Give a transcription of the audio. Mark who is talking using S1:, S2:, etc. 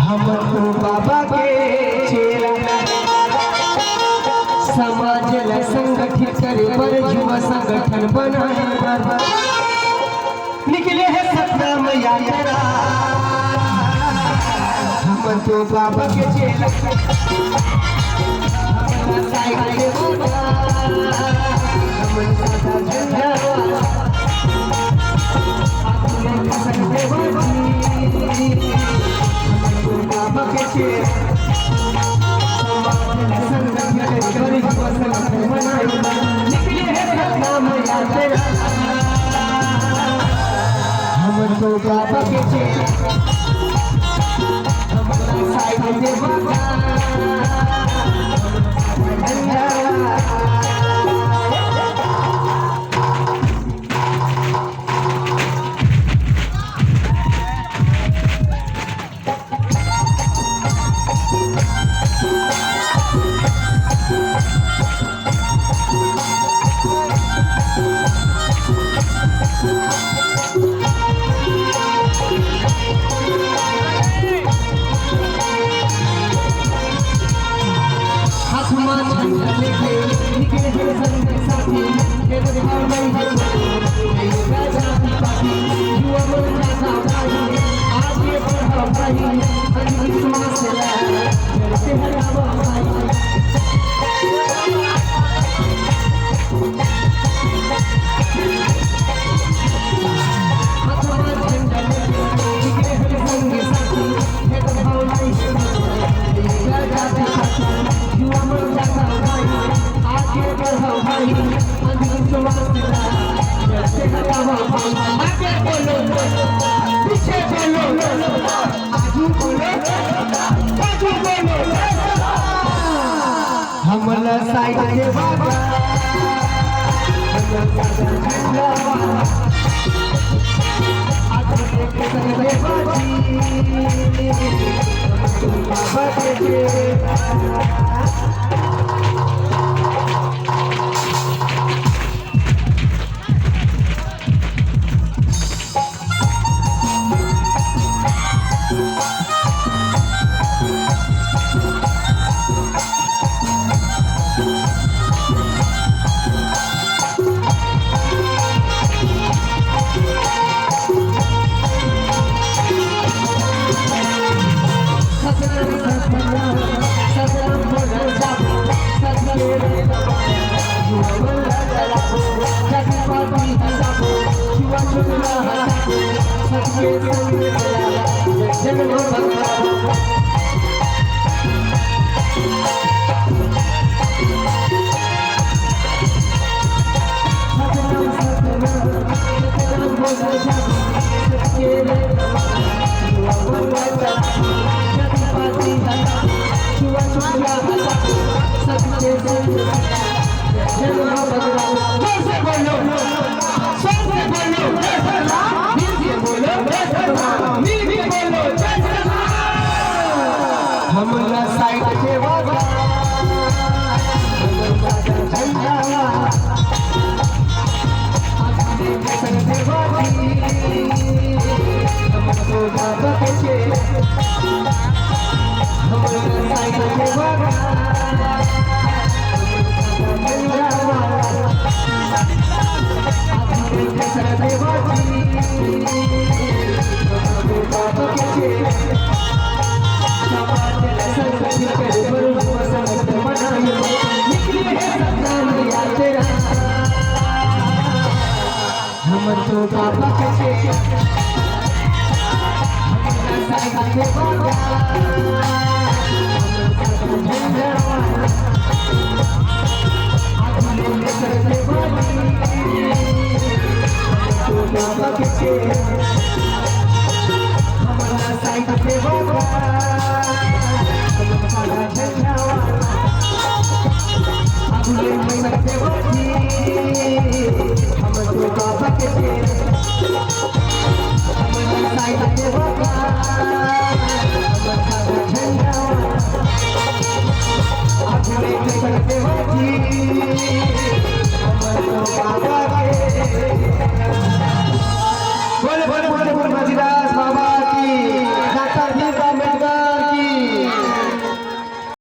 S1: हमको बाबा के चेला समाज ला संगठित करे पर युवा संगठन बनाए निकले है सपना में यात्रा। हमको बाबा के चेला हमारा साइकिल वाला हमारा सादा झंडा वाला बाबा के चेला निकले है सपना में यात्रा। हमको बाबा के चेला हमारा साइकिल वाला झंडा हमला साइड के बाबा हमला झंडा वाला आगे के संगे बाजी बाबा के हमला साइड के बाबा झंडा आगे के संगे बाजी हमको बाबा के चेला हमला साइड के बाबा झंडा वाला आगे के संगे बाजी हमको बाबा के चेला हमको बाबा के चेला हमारा साइकिल के बाबा झंडा वाला आगे के संगे बाजी हमको बाबा के चेला हमारा साइकिल के बाबा झंडा वाला आगे के संगे बाजी हमको बाबा के चेला